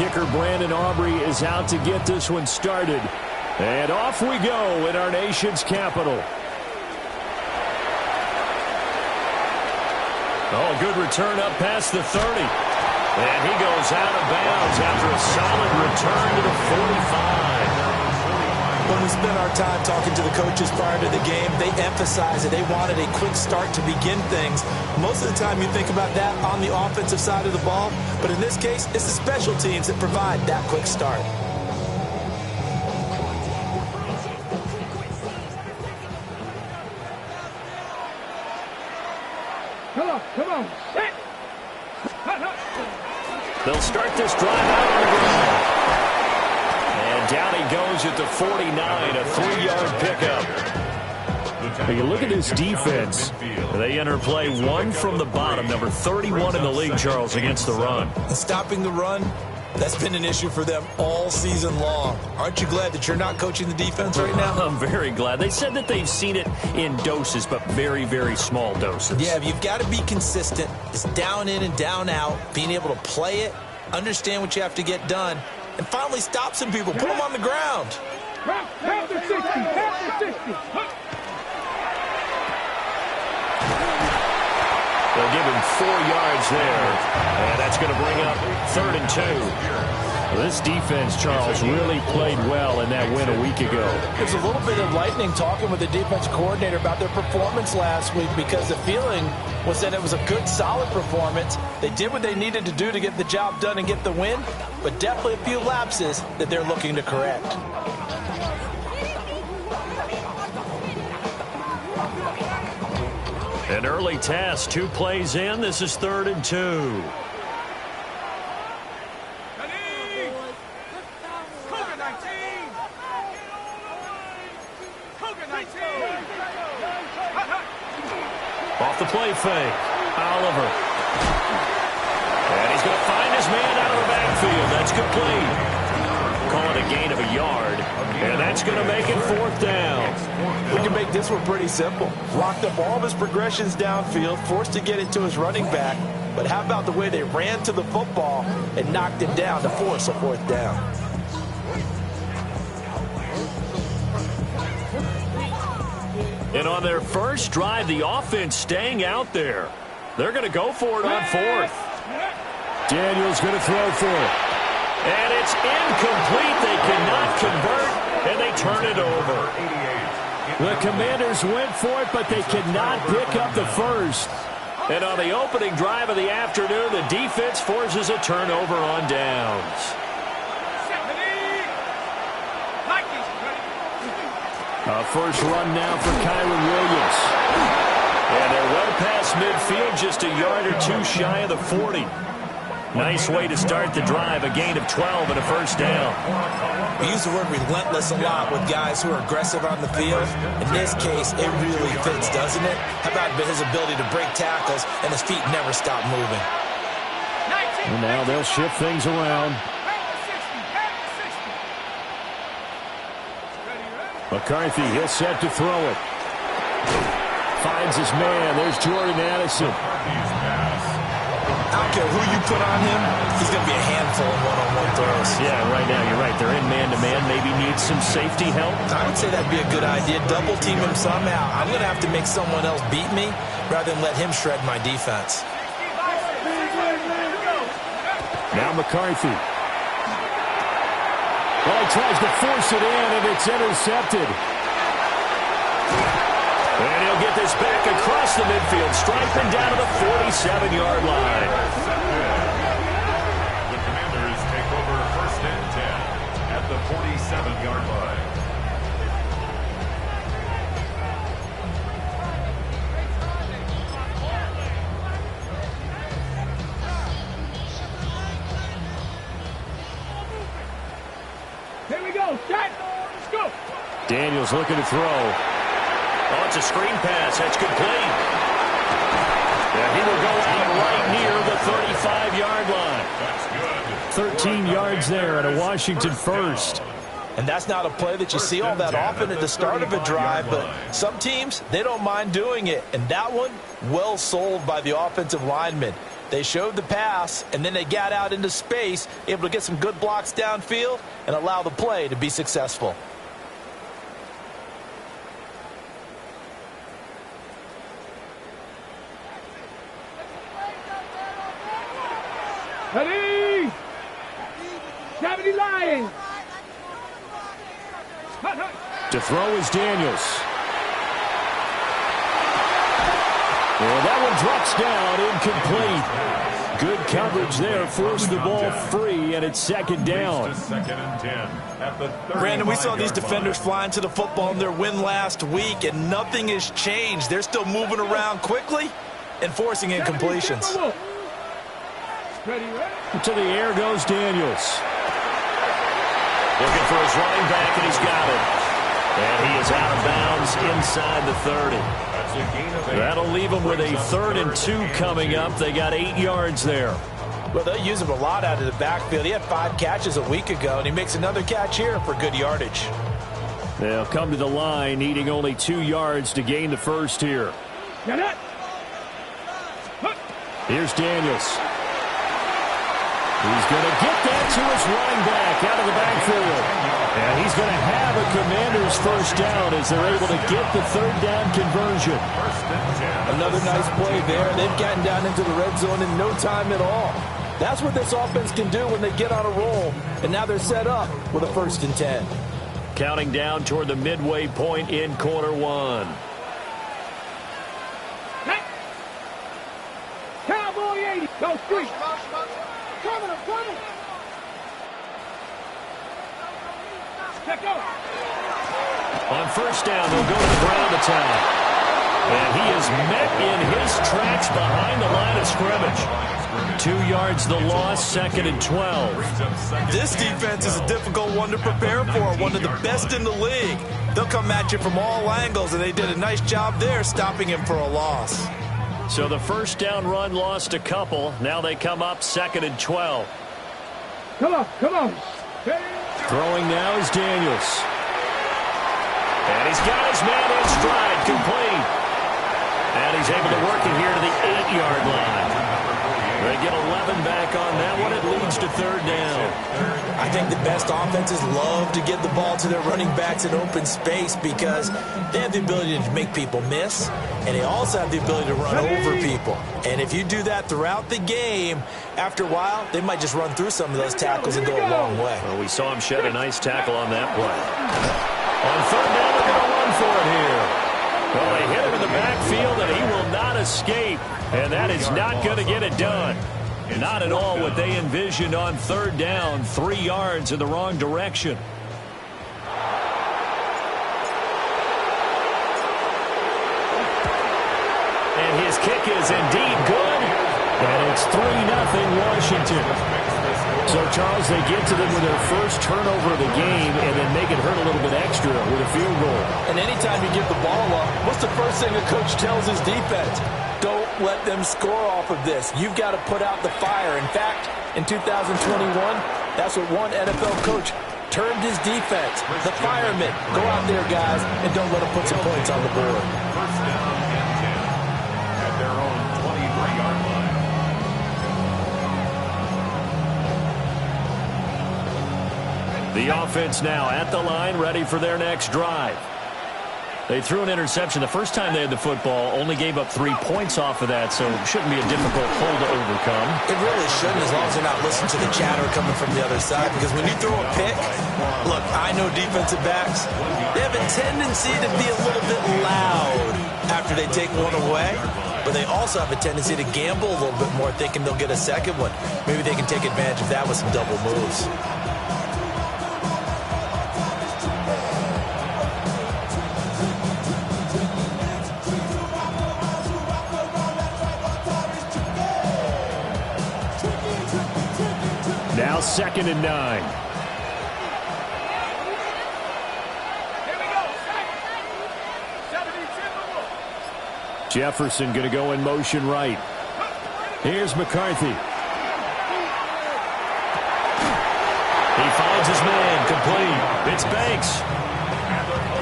kicker Brandon Aubrey is out to get this one started. And off we go in our nation's capital. Oh, good return up past the 30. And he goes out of bounds after a solid return to the 45. When we spent our time talking to the coaches prior to the game, they emphasized that they wanted a quick start to begin things. Most of the time you think about that on the offensive side of the ball, but in this case, it's the special teams that provide that quick start. Come on. They'll start this drive out on the ground. And down he goes at the 49, a 3-yard pickup. Now you look at this defense. They enter play one from the bottom, number 31 in the league, Charles, against the run. And stopping the run, that's been an issue for them all season long. Aren't you glad that you're not coaching the defense right now? I'm very glad. They said that they've seen it in doses, but very, very small doses. Yeah, you've got to be consistent. It's down in and down out, being able to play it, understand what you have to get done, and finally stop some people, put them on the ground. Half the 60, half the 60. They'll give him 4 yards there, and that's going to bring up 3rd and 2. Well, this defense, Charles, really played well in that win a week ago. There's a little bit of lightning talking with the defense coordinator about their performance last week because the feeling was that it was a good, solid performance. They did what they needed to do to get the job done and get the win, but definitely a few lapses that they're looking to correct. An early test, 2 plays in. This is 3rd and 2. Off the play fake, Oliver. And he's going to find his man out of the backfield. That's complete. Call it a gain of a yard. And that's going to make it 4th down. We can make this one pretty simple. Locked up all of his progressions downfield, forced to get it to his running back. But how about the way they ran to the football and knocked him down to force a 4th down? And on their first drive, the offense staying out there. They're going to go for it on 4th. Daniels going to throw for it. And it's incomplete. They cannot convert, and they turn it over. The Commanders went for it, but they could not pick up the first. And on the opening drive of the afternoon, the defense forces a turnover on downs. A first run now for Kyron Williams. And they're well past midfield, just a yard or 2 shy of the 40. Nice way to start the drive, a gain of 12 and a 1st down. We use the word relentless a lot with guys who are aggressive on the field. In this case, it really fits, doesn't it? How about his ability to break tackles and his feet never stop moving? And now they'll shift things around. McCarthy, he'll set to throw it. Finds his man. There's Jordan Addison. I don't care who you put on him, he's going to be a handful in one-on-one throws. Yeah, right now you're right. They're in man-to-man. Maybe needs some safety help. I would say that'd be a good idea. Double team him somehow. I'm going to have to make someone else beat me rather than let him shred my defense. Now McCarthy. Well, he tries to force it in, and it's intercepted. And he'll get this back across the midfield, striping down to the 47-yard line. The Commanders take over 1st and 10 at the 47-yard line. Here we go. Set. Let's go. Daniels looking to throw. Oh, it's a screen pass. That's complete. And he will go out right near the 35-yard line. That's good. 13 yards there and a Washington first. And that's not a play that you see all that often at the start of a drive, but some teams, they don't mind doing it. And that one, well sold by the offensive lineman. They showed the pass, and then they got out into space, able to get some good blocks downfield and allow the play to be successful. Ready? 70 Lions. To throw is Daniels. Well, that one drops down, incomplete. Good coverage there, forced the ball free, and it's second down. Brandon, we saw these defenders flying to the football in their win last week, and nothing has changed. They're still moving around quickly and forcing incompletions. To the air goes Daniels. Looking for his running back, and he's got it. And he is out of bounds inside the 30. That'll leave him with a 3rd and 2 coming up. They got 8 yards there. Well, they'll use him a lot out of the backfield. He had 5 catches a week ago, and he makes another catch here for good yardage. They'll come to the line, needing only 2 yards to gain the first here. Here's Daniels. He's going to get that to his running back out of the backfield. And he's going to have a Commanders first down as they're able to get the 3rd down conversion. Another nice play there. They've gotten down into the red zone in no time at all. That's what this offense can do when they get on a roll. And now they're set up with a 1st and 10. Counting down toward the midway point in quarter 1. Cowboy 80. Go street. Coming. On first down, they'll go to the ground attack. And he is met in his tracks behind the line of scrimmage. 2 yards the loss, 2nd and 12. This defense is a difficult one to prepare for, one of the best in the league. They'll come at you from all angles, and they did a nice job there stopping him for a loss. So the first down run lost a couple. Now they come up 2nd and 12. Come on. Throwing now is Daniels. And he's got his man in stride, complete. And he's able to work it here to the 8-yard line. They get 11 back on that one. It leads to 3rd down. I think the best offenses love to get the ball to their running backs in open space because they have the ability to make people miss, and they also have the ability to run over people. And if you do that throughout the game, after a while, they might just run through some of those tackles and go a long way. Well, we saw him shed a nice tackle on that play. On 3rd down, they're going to run for it here. Well, they hit him in the backfield, and he will not escape. And that is not going to get it done. Not at all what they envisioned on 3rd down. 3 yards in the wrong direction. And his kick is indeed good. And it's 3-0 Washington. So, Charles, they get to them with their first turnover of the game and then make it hurt a little bit extra with a field goal. And anytime you give the ball up, what's the first thing a coach tells his defense? Don't let them score off of this. You've got to put out the fire. In fact, in 2021, that's what one NFL coach termed his defense. The firemen. Go out there, guys, and don't let them put some points on the board. First down and 10 at their own 23-yard line. The offense now at the line, ready for their next drive. They threw an interception. The first time they had the football, only gave up 3 points off of that, so it shouldn't be a difficult hole to overcome. It really shouldn't, as long as they're not listening to the chatter coming from the other side, because when you throw a pick, look, I know defensive backs, they have a tendency to be a little bit loud after they take one away, but they also have a tendency to gamble a little bit more, thinking they'll get a second one. Maybe they can take advantage of that with some double moves. Now 2nd and 9. Jefferson going to go in motion right. Here's McCarthy. He finds his man, complete. It's Banks.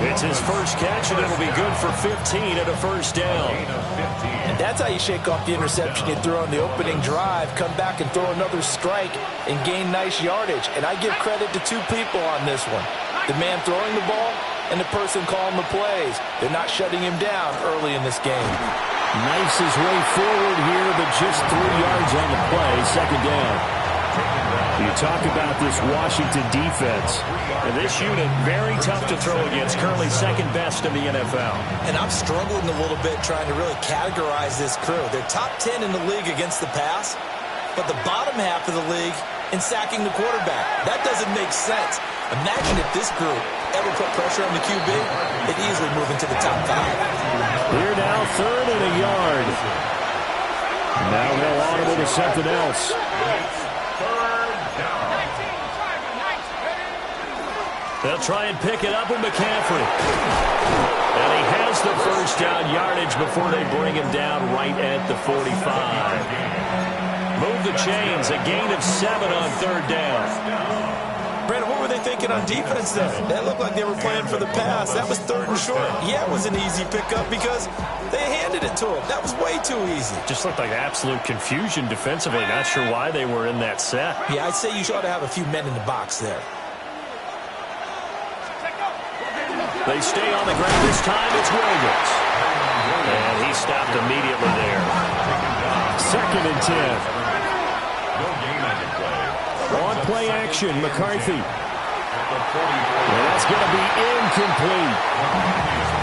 It's his first catch, and it'll be good for 15 at a first down. And that's how you shake off the interception you threw on the opening drive, come back and throw another strike and gain nice yardage. And I give credit to two people on this one, the man throwing the ball and the person calling the plays. They're not shutting him down early in this game. Knifes his way forward here, but just 3 yards on the play, second down. You talk about this Washington defense. And this unit, very tough to throw against, currently second best in the NFL. And I'm struggling a little bit trying to really categorize this crew. They're top 10 in the league against the pass, but the bottom half of the league in sacking the quarterback. That doesn't make sense. Imagine if this group ever put pressure on the QB, they'd easily move into the top 5. Here now, 3rd and a yard. Now they'll audible to something else. They'll try and pick it up with McCaffrey. And he has the first down yardage before they bring him down right at the 45. Move the chains, a gain of 7 on 3rd down. Brandon, what were they thinking on defense there? That looked like they were playing for the pass. That was 3rd and short. Yeah, it was an easy pickup because they handed it to him. That was way too easy. Just looked like absolute confusion defensively. Not sure why they were in that set. Yeah, I'd say you ought to have a few men in the box there. They stay on the ground this time. It's Williams. And he stopped immediately there. 2nd and 10. On play action, McCarthy. And that's going to be incomplete.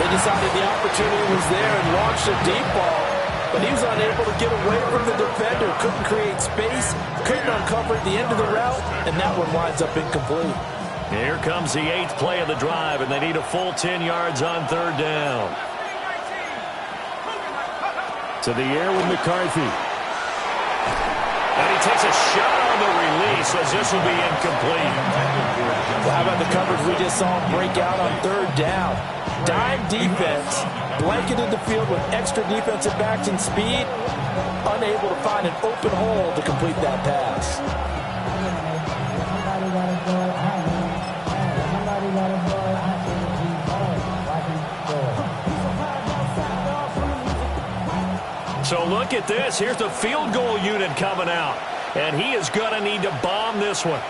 They decided the opportunity was there and launched a deep ball, but he was unable to get away from the defender. Couldn't create space, couldn't uncover at the end of the route, and that one winds up incomplete. Here comes the 8th play of the drive, and they need a full 10 yards on 3rd down. To the air with McCarthy. And he takes a shot on the release as this will be incomplete. Well, how about the coverage we just saw him break out on 3rd down? Dime defense, blanketed the field with extra defensive backs and speed, unable to find an open hole to complete that pass. So look at this. Here's the field goal unit coming out. And he is going to need to bomb this one.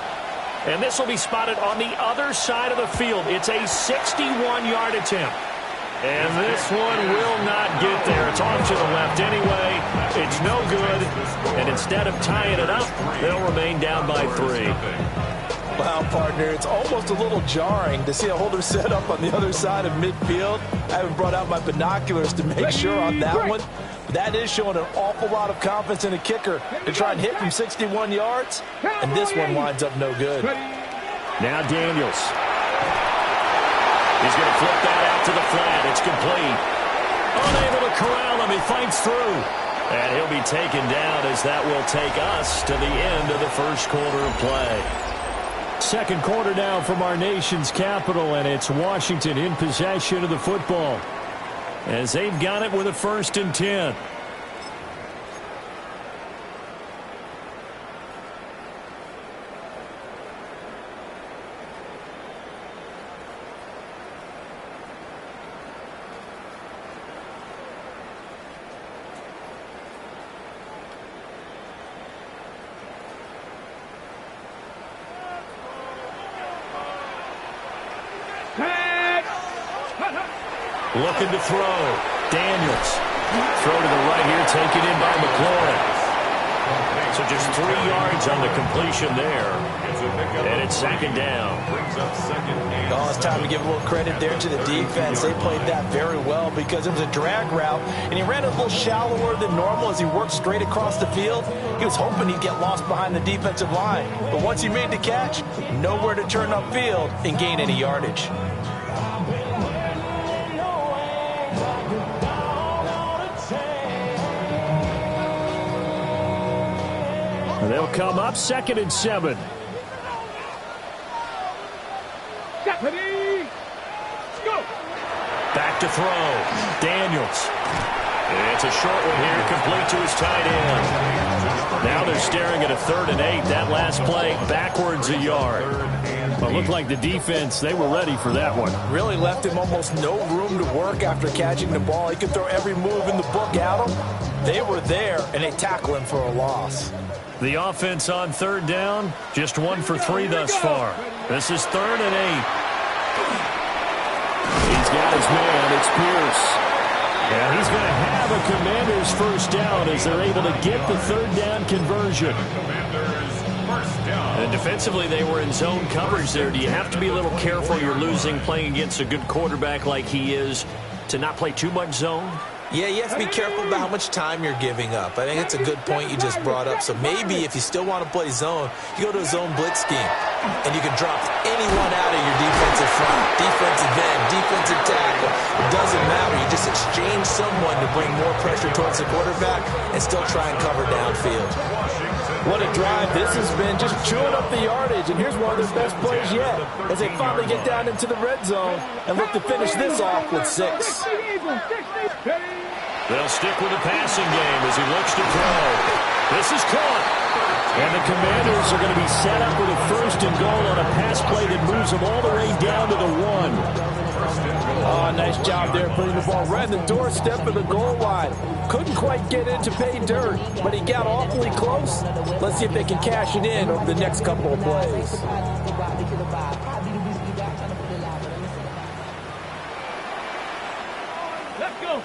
And this will be spotted on the other side of the field. It's a 61-yard attempt. And this one will not get there. It's off to the left anyway. It's no good. And instead of tying it up, they'll remain down by 3. Wow, partner, it's almost a little jarring to see a holder set up on the other side of midfield. I haven't brought out my binoculars to make sure on that one. That is showing an awful lot of confidence in a kicker to try and hit from 61 yards, and this one winds up no good. Now Daniels. He's going to flip that out to the flat. It's complete. Unable to corral him. He fights through. And he'll be taken down as that will take us to the end of the first quarter of play. Second quarter now from our nation's capital, and it's Washington in possession of the football as they've got it with a 1st and 10. Looking to throw. Daniels. Throw to the right here, taken in by McLaurin. So just 3 yards on the completion there. And it's 2nd down. Oh, it's time to give a little credit there to the defense. They played that very well because it was a drag route, and he ran a little shallower than normal as he worked straight across the field. He was hoping he'd get lost behind the defensive line. But once he made the catch, nowhere to turn upfield and gain any yardage. They'll come up 2nd and 7. Deputy, go. Back to throw. Daniels. It's a short one here, complete to his tight end. Now they're staring at a 3rd and 8. That last play, backwards a yard. Well, it looked like the defense, they were ready for that one. Really left him almost no room to work after catching the ball. He could throw every move in the book at him. They were there, and they tackle him for a loss. The offense on 3rd down, just 1 for 3 thus far. This is 3rd and 8. He's got his man, it's Pierce. And he's going to have a Commanders first down as they're able to get the 3rd down conversion. And defensively, they were in zone coverage there. Do you have to be a little careful? You're losing playing against a good quarterback like he is to not play too much zone? Yeah, you have to be careful about how much time you're giving up. I think it's a good point you just brought up. So maybe if you still want to play zone, you go to a zone blitz scheme, and you can drop anyone out of your defensive front, defensive end, defensive tackle. It doesn't matter. You just exchange someone to bring more pressure towards the quarterback and still try and cover downfield. What a drive this has been, just chewing up the yardage. And here's one of their best plays yet as they finally get down into the red zone and look to finish this off with 6. They'll stick with the passing game as he looks to throw. This is caught. And the Commanders are going to be set up with a 1st and goal on a pass play that moves them all the way down to the 1. Oh, nice job there putting the ball right in the doorstep of the goal line. Couldn't quite get in to pay dirt, but he got awfully close. Let's see if they can cash it in over the next couple of plays. Let's go.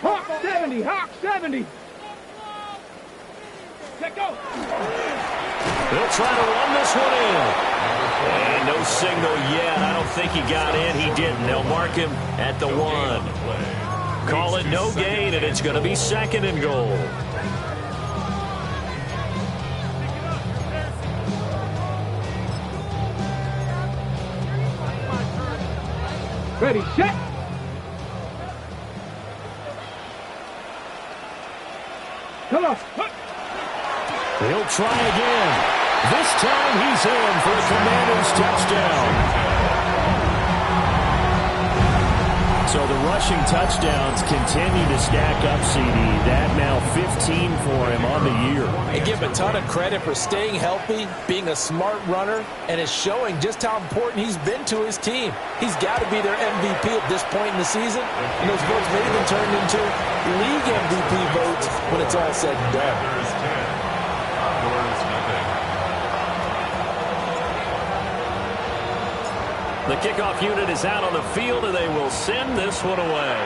Hawk 70, Hawk 70. Let's go. They'll try to run this one in. And no signal yet. I don't think he got in. He didn't. They'll mark him at the 1. Call it no gain, and it's going to be 2nd and goal. Ready, set. Come on. He'll try again. This time he's in for the Commanders' touchdown. So the rushing touchdowns continue to stack up, CD. That now 15 for him on the year. And give him a ton of credit for staying healthy, being a smart runner, and is showing just how important he's been to his team. He's got to be their MVP at this point in the season, and those votes may even turn into league MVP votes when it's all said and done. The kickoff unit is out on the field, and they will send this one away.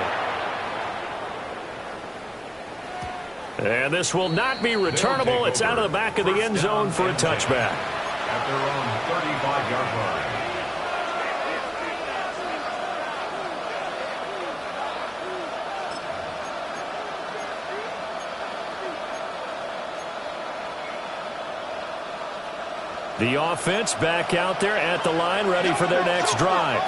And this will not be returnable. It's out of the back of the end zone for a touchback. At their own 35-yard line. The offense back out there at the line, ready for their next drive.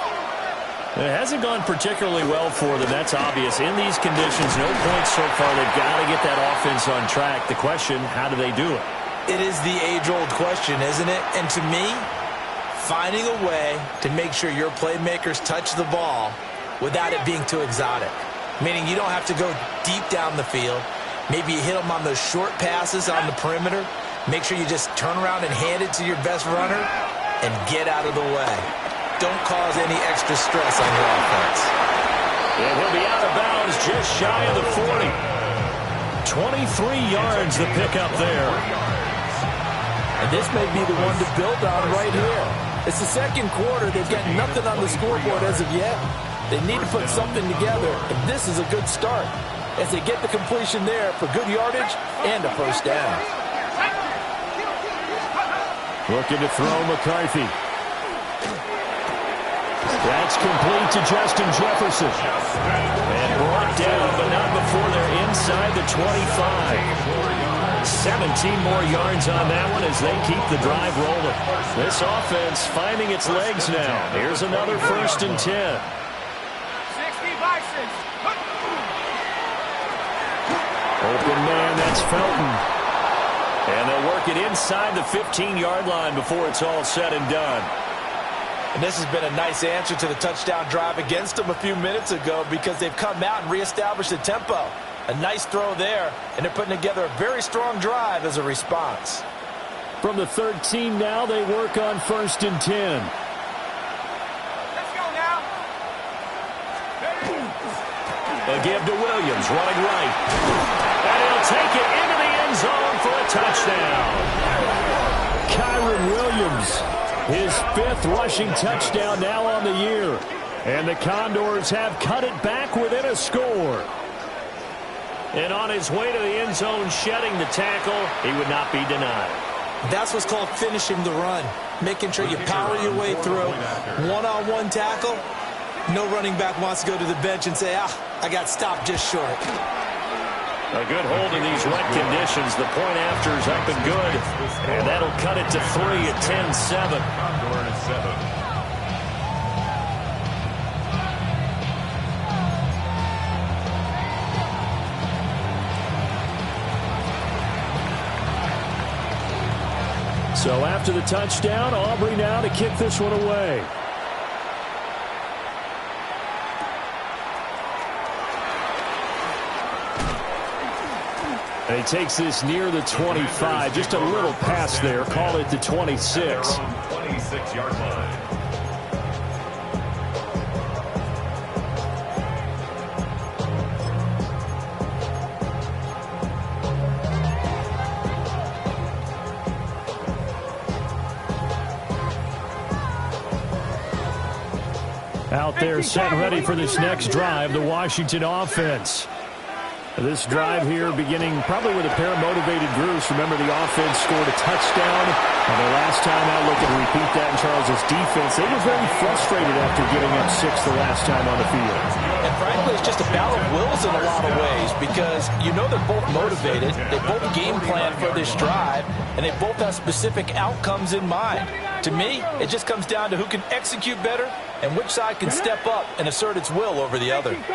It hasn't gone particularly well for them. That's obvious. In these conditions, no points so far. They've got to get that offense on track. The question, how do they do it? It is the age-old question, isn't it? And to me, finding a way to make sure your playmakers touch the ball without it being too exotic. Meaning you don't have to go deep down the field. Maybe you hit them on those short passes on the perimeter. Make sure you just turn around and hand it to your best runner and get out of the way. Don't cause any extra stress on your offense. And he'll be out of bounds just shy of the 40. 23 yards the pickup there. And this may be the one to build on right here. It's the second quarter. They've got nothing on the scoreboard as of yet. They need to put something together, and this is a good start as they get the completion there for good yardage and a first down. Looking to throw McCarthy. That's complete to Justin Jefferson. And brought down, but not before they're inside the 25. 17 more yards on that one as they keep the drive rolling. This offense finding its legs now. Here's another 1st and 10. 60 by 6. Open man, that's Felton. And they'll work it inside the 15-yard line before it's all said and done. And this has been a nice answer to the touchdown drive against them a few minutes ago because they've come out and reestablished the tempo. A nice throw there, and they're putting together a very strong drive as a response. From the 13 now, they work on 1st and 10. Let's go now. A give to Williams, running right. And he'll take it into the end zone for a touchdown. Kyron Williams, his 5th rushing touchdown now on the year. And the Condors have cut it back within a score. And on his way to the end zone, shedding the tackle, he would not be denied. That's what's called finishing the run. Making sure you power your way through. One-on-one tackle. No running back wants to go to the bench and say, I got stopped just short. A good hold in these wet conditions. The point after is up and good. And that'll cut it to 3 at 10-7. Condors 7. So after the touchdown, Aubrey now to kick this one away. And he takes this near the 25. Just a little pass there. Call it the 26. 26-yard line. Out there set ready for this next drive, the Washington offense. This drive here beginning probably with a pair of motivated groups. Remember, the offense scored a touchdown. And the last time out, look at repeat that in Charles's defense. They were very frustrated after giving up 6 the last time on the field. And frankly, it's just a battle of wills in a lot of ways because you know they're both motivated. They both game plan for this drive, and they both have specific outcomes in mind. To me, it just comes down to who can execute better and which side can step up and assert its will over the other. 18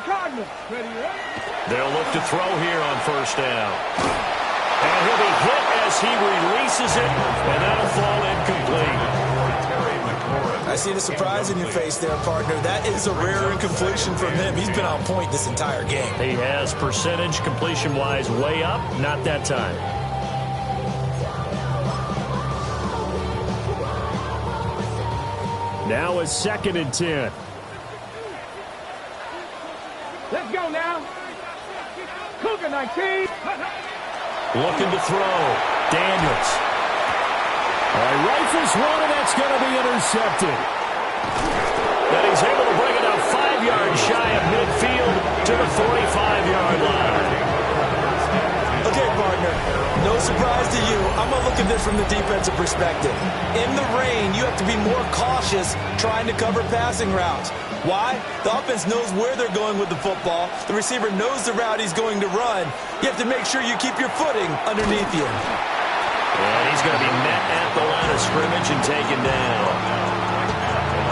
Cardinal. Ready, They'll look to throw here on 1st down. And he'll be hit as he releases it, and that'll fall incomplete. I see the surprise in your face there, partner. That is a rare incompletion from him. He's been on point this entire game. He has percentage completion-wise way up, not that time. Now it's 2nd and 10. Let's go now. Cougar 19. Looking to throw. Daniels. Rifles one, and that's going to be intercepted. And he's able to bring it up 5 yards shy of midfield to the 45-yard line. Okay, partner, no surprise to you. I'm going to look at this from the defensive perspective. In the rain, you have to be more cautious trying to cover passing routes. Why? The offense knows where they're going with the football. The receiver knows the route he's going to run. You have to make sure you keep your footing underneath you. And he's going to be met at the line of scrimmage and taken down.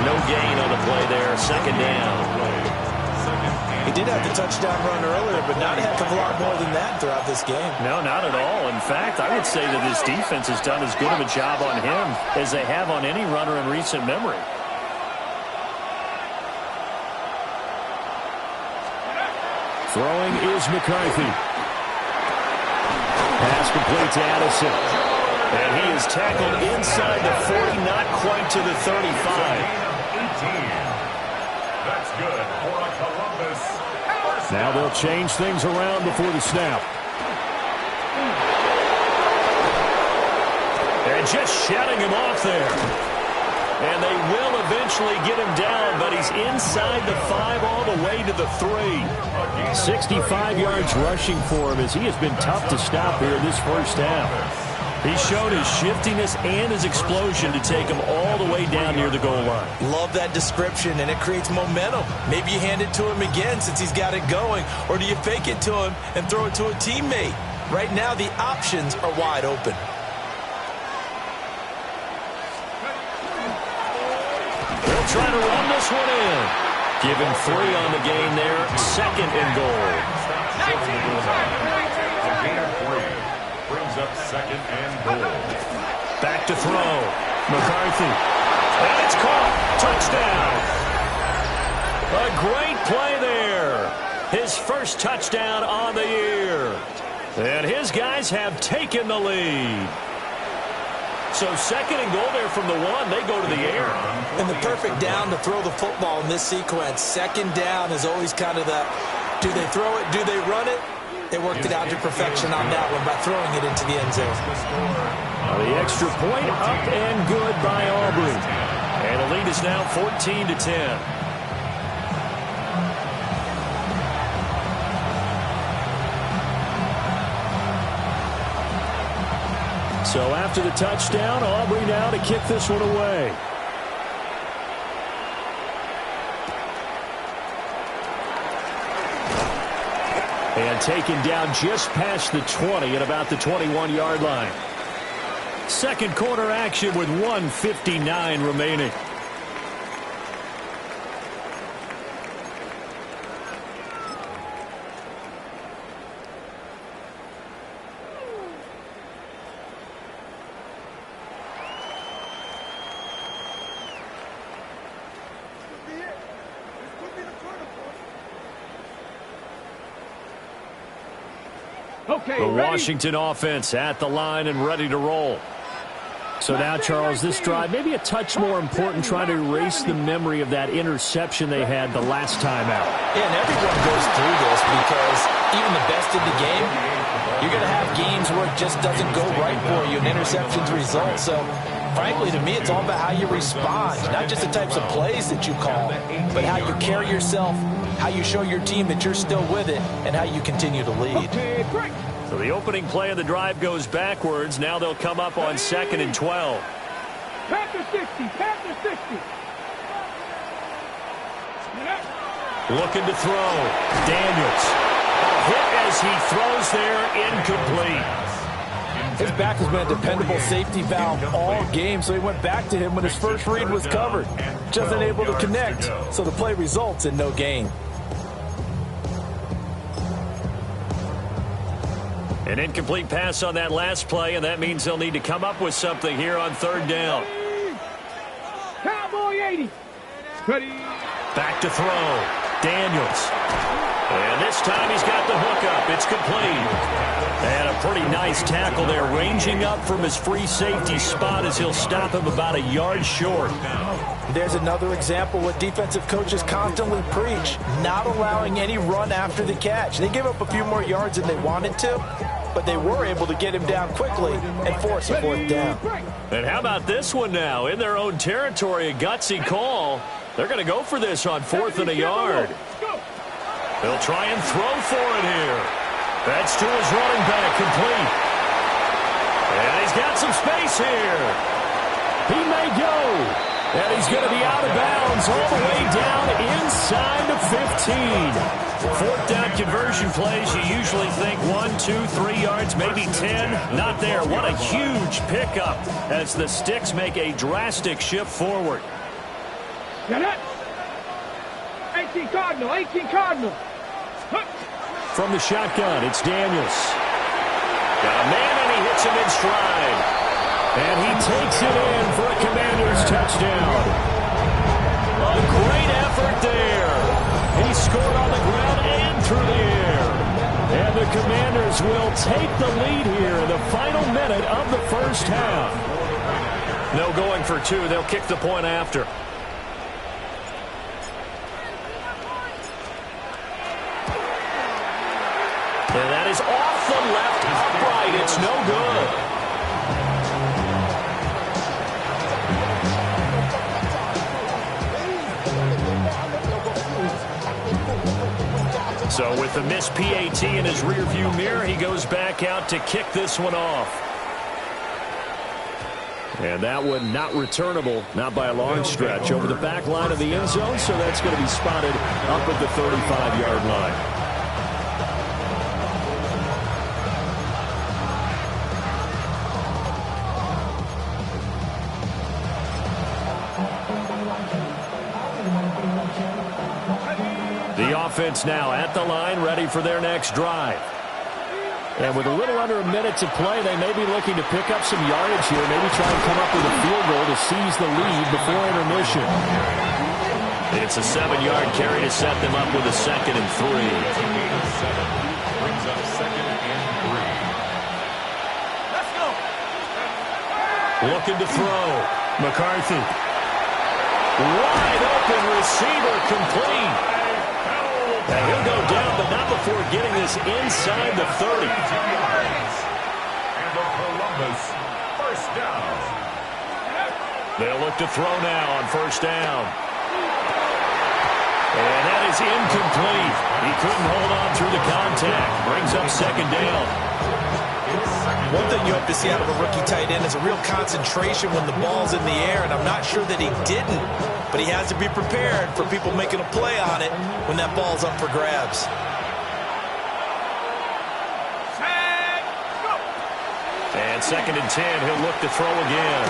No gain on the play there. 2nd down. He did have the touchdown run earlier, but not a heck of a lot more than that throughout this game. No, not at all. In fact, I would say that this defense has done as good of a job on him as they have on any runner in recent memory. Throwing is McCarthy. Pass complete to Addison. And he is tackled inside the 40, not quite to the 35. 18. That's good for a Columbus. Now they'll change things around before the snap. And just shutting him off there. And they will eventually get him down, but he's inside the 5 all the way to the 3. 65 yards rushing for him as he has been tough to stop here in this first half. He showed his shiftiness and his explosion to take him all the way down near the goal line. Love that description, and it creates momentum. Maybe you hand it to him again since he's got it going, or do you fake it to him and throw it to a teammate? Right now, the options are wide open. They'll try to run this one in. Give him 3 on the game there. 2nd and goal. A gain of 3 brings up 2nd and goal. Back to throw. McCarthy. And it's caught. Touchdown. A great play there. His first touchdown on the year. And his guys have taken the lead. So second and goal there from the 1. They go to the air. And the perfect down to throw the football in this sequence. Second down is always kind of the, do they throw it, do they run it? They worked it out to perfection on that one by throwing it into the end zone. The extra point up and good by Aubrey. And the lead is now 14-10. So after the touchdown, Aubrey now to kick this one away. And taken down just past the 20 at about the 21-yard line. Second quarter action with 1:59 remaining. Okay, the ready? Washington offense at the line and ready to roll. So now, Charles, this drive maybe a touch more important, trying to erase the memory of that interception they had the last time out. Yeah, and everyone goes through this because even the best in the game, you're going to have games where it just doesn't go right for you and interceptions result. So, frankly, to me, it's all about how you respond, not just the types of plays that you call, but how you carry yourself, how you show your team that you're still with it, and how you continue to lead. Okay, break. So the opening play of the drive goes backwards. Now they'll come up on 2nd and 12. Panther 60, Panther 60. Looking to throw. Daniels. A hit as he throws there, incomplete. His back has been a dependable safety valve all game, so he went back to him when his first read was covered. Just unable to connect, so the play results in no gain. An incomplete pass on that last play, and that means they'll need to come up with something here on 3rd down. Cowboy 80. Ready. Back to throw. Daniels. And this time he's got the hookup. It's complete. And a pretty nice tackle there, ranging up from his free safety spot as he'll stop him about a yard short. There's another example what defensive coaches constantly preach, not allowing any run after the catch. They gave up a few more yards than they wanted to, but they were able to get him down quickly and force a 4th down. And how about this one now? In their own territory, a gutsy call. They're going to go for this on 4th and a yard. They'll try and throw for it here. That's to his running back, complete. And he's got some space here. He may go. And he's going to be out of bounds all the way down inside the 15. 4th down conversion plays, you usually think 1, 2, 3 yards, maybe 10. Not there. What a huge pickup as the Sticks make a drastic shift forward. Get it. 18 Cardinal, 18 Cardinal. From the shotgun, it's Daniels. Got a man, and he hits him in stride. And he takes it in for a Commanders touchdown. A great effort there. He scored on the ground and through the air. And the Commanders will take the lead here in the final minute of the first half. No going for 2. They'll kick the point after. And that is off the left upright. It's no good. So with the missed PAT in his rearview mirror, he goes back out to kick this one off. And that one not returnable, not by a long stretch, over the back line of the end zone, so that's going to be spotted up at the 35-yard line. The offense now at the line, ready for their next drive. And with a little under a minute to play, they may be looking to pick up some yardage here, maybe try and come up with a field goal to seize the lead before intermission. It's a 7-yard carry to set them up with a 2nd and 3. Brings up 2nd and 3. Let's go. Looking to throw. McCarthy. Wide open receiver, complete. And he'll go down, but not before getting this inside the 30. And the Columbus first down. They'll look to throw now on first down. And that is incomplete. He couldn't hold on through the contact. Brings up 2nd down. One thing you hope to see out of a rookie tight end is a real concentration when the ball's in the air, and I'm not sure that he didn't, but he has to be prepared for people making a play on it when that ball's up for grabs. And 2nd and 10, he'll look to throw again.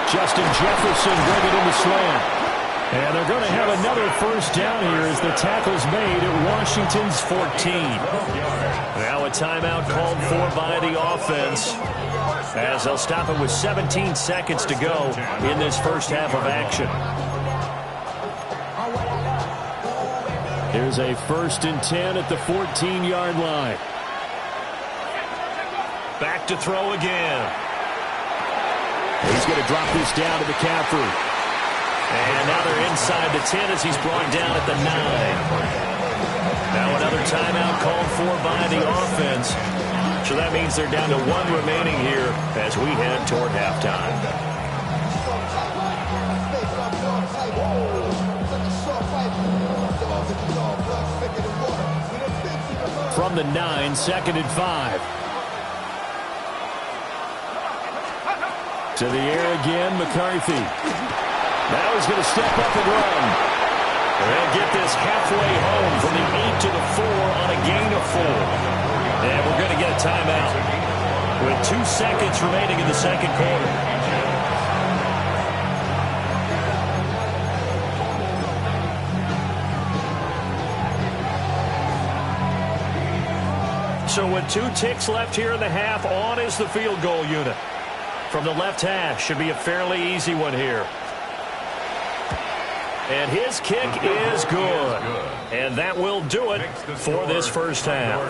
Justin Jefferson bring it in the slant. And they're going to have another first down here as the tackle's made at Washington's 14. Now a timeout called for by the offense as they'll stop it with 17 seconds to go in this first half of action. Here's a 1st and 10 at the 14-yard line. Back to throw again. He's going to drop this down to McCaffrey. And now they're inside the 10 as he's brought down at the 9. Now another timeout called for by the offense. So that means they're down to 1 remaining here as we head toward halftime. From the 9, 2nd and 5. To the air again, McCarthy. Now he's going to step up and run. And get this halfway home from the 8 to the 4 on a gain of 4. And we're going to get a timeout with 2 seconds remaining in the second quarter. So with 2 ticks left here in the half, on is the field goal unit. From the left hash, should be a fairly easy one here. And his kick is good. And that will do it for this first half.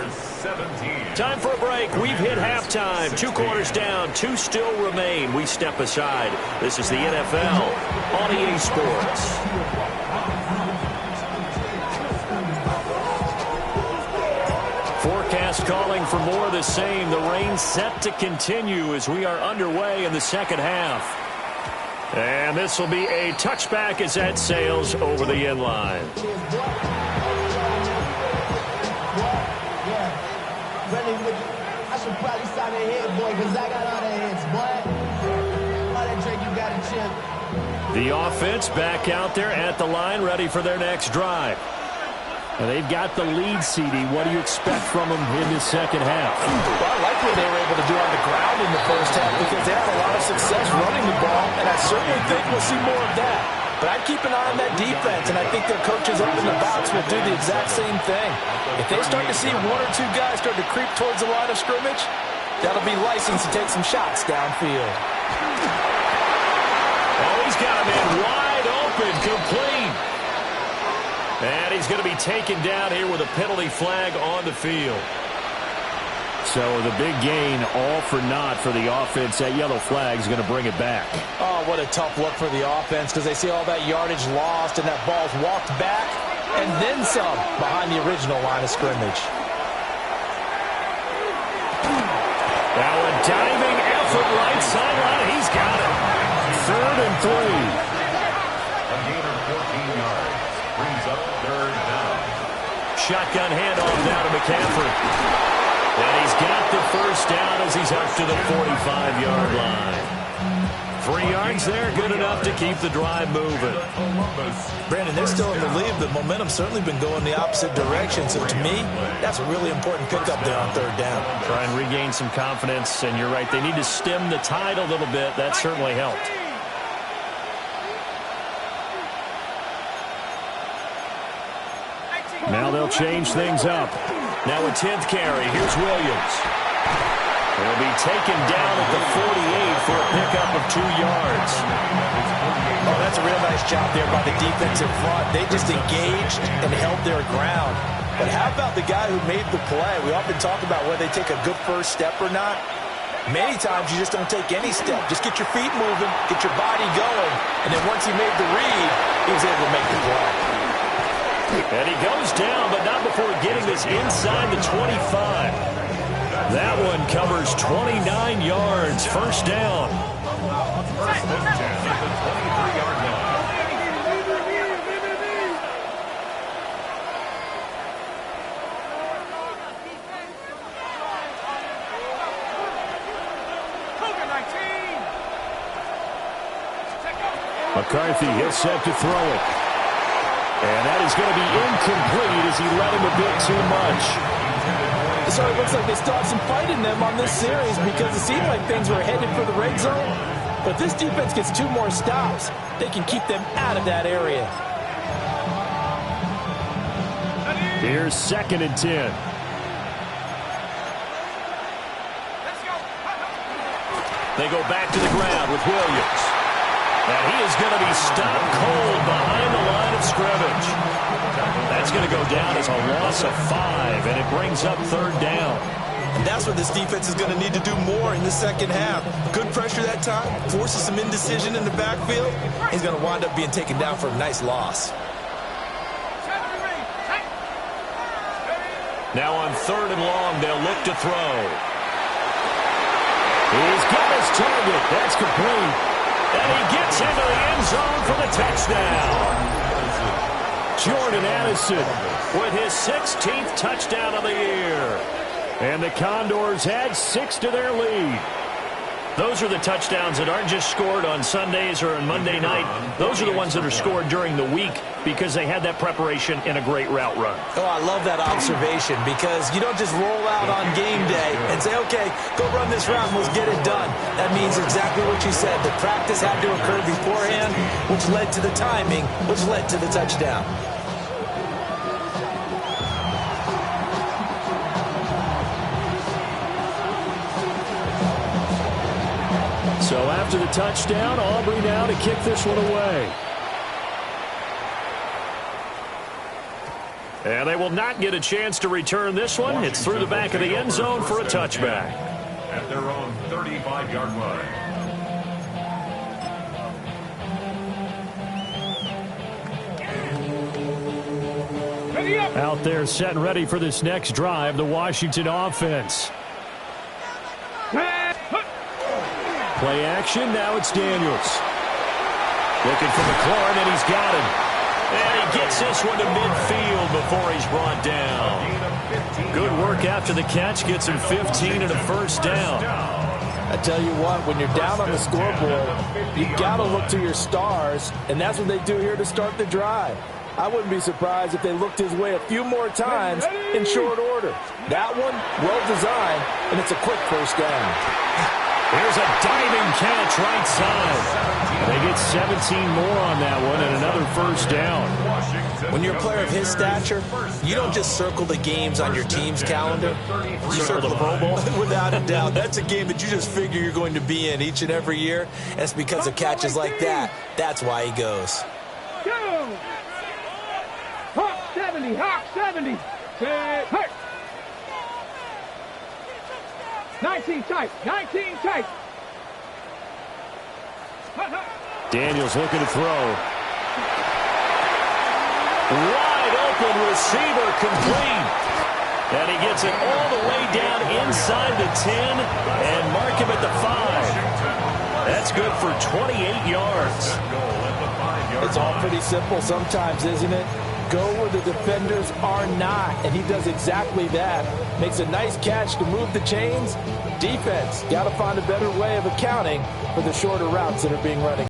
Time for a break. We've hit halftime. 2 quarters down. 2 still remain. We step aside. This is the NFL on EA Sports. Forecast calling for more of the same. The rain set to continue as we are underway in the second half. And this will be a touchback as that sails over the end line. I should probably sign a head, boy, because I got all the heads, boy. All that drink you got to chip. The offense back out there at the line, ready for their next drive. And they've got the lead, CD. What do you expect from them in this second half? Well, I like what they were able to do on the ground in the first half because they had a lot of success running the ball, and I certainly think we'll see more of that. But I'd keep an eye on that defense, and I think their coaches up in the box will do the exact same thing. If they start to see 1 or 2 guys start to creep towards the line of scrimmage, that'll be licensed to take some shots downfield. Oh, he's got him in wide open, complete. And he's going to be taken down here with a penalty flag on the field. So the big gain, all for naught for the offense. That yellow flag is going to bring it back. Oh, what a tough look for the offense because they see all that yardage lost and that ball's walked back and then some behind the original line of scrimmage. Now a diving effort right sideline. He's got it. 3rd and 3. A gain of 14 yards. Brings up 3rd down. Shotgun handoff now to McCaffrey. And he's got the first down as he's up to the 45-yard line. 3 yards there, good enough to keep the drive moving. Brandon, they're still in the lead. The momentum's certainly been going the opposite direction. So to me, that's a really important pickup there on 3rd down. Try and regain some confidence, and you're right. They need to stem the tide a little bit. That certainly helped. Now they'll change things up. Now a 10th carry. Here's Williams. He'll be taken down at the 48 for a pickup of 2 yards. Oh, that's a real nice job there by the defensive front. They just engaged and held their ground. But how about the guy who made the play? We often talk about whether they take a good first step or not. Many times you just don't take any step. Just get your feet moving, get your body going, and then once he made the read, he was able to make the play. And he goes down, but not before getting this inside the 25. That one covers 29 yards, first down. First and 10 at the 23-yard line. McCarthy is set to throw it. And that is going to be incomplete as he let him a bit too much. So it looks like they still have some fight in them on this series because it seemed like things were headed for the red zone. But this defense gets 2 more stops. They can keep them out of that area. Here's 2nd and 10. They go back to the ground with Williams. And he is going to be stopped cold behind the line of scrimmage. That's going to go down as a loss of 5, and it brings up 3rd down. And that's what this defense is going to need to do more in the second half. Good pressure that time, forces some indecision in the backfield. He's going to wind up being taken down for a nice loss. Now on 3rd and long, they'll look to throw. He's got his target. That's complete. And he gets into the end zone for the touchdown. Jordan Addison with his 16th touchdown of the year. And the Condors add 6 to their lead. Those are the touchdowns that aren't just scored on Sundays or on Monday night. Those are the ones that are scored during the week because they had that preparation in a great route run. Oh, I love that observation because you don't just roll out on game day and say, okay, go run this route and let's get it done. That means exactly what you said. The practice had to occur beforehand, which led to the timing, which led to the touchdown. So after the touchdown, Aubrey now to kick this one away. And they will not get a chance to return this one. It's through the back of the end zone for a touchback. At their own 35-yard line. Out there set and ready for this next drive, the Washington offense. Play action, now it's Daniels. Looking for McLaurin, and he's got him. And he gets this one to midfield before he's brought down. Good work after the catch, gets him 15 and a first down. I tell you what, when you're down on the scoreboard, you've got to look to your stars, and that's what they do here to start the drive. I wouldn't be surprised if they looked his way a few more times in short order. That one, well-designed, and it's a quick first down. Here's a diving catch right side. They get 17 more on that one and another first down. When you're a player of his stature, you don't just circle the games on your team's calendar. You circle the Pro Bowl. Without a doubt. That's a game that you just figure you're going to be in each and every year. And it's because of catches like that. That's why he goes. Go! Hawk 70, Hawk 70. Hurt. 19 tight, 19 tight. Daniels looking to throw. Wide open receiver complete. And he gets it all the way down inside the 10 and mark him at the 5. That's good for 28 yards. It's all pretty simple sometimes, isn't it? Go where the defenders are not, and he does exactly that. Makes a nice catch to move the chains. Defense got to find a better way of accounting for the shorter routes that are being run.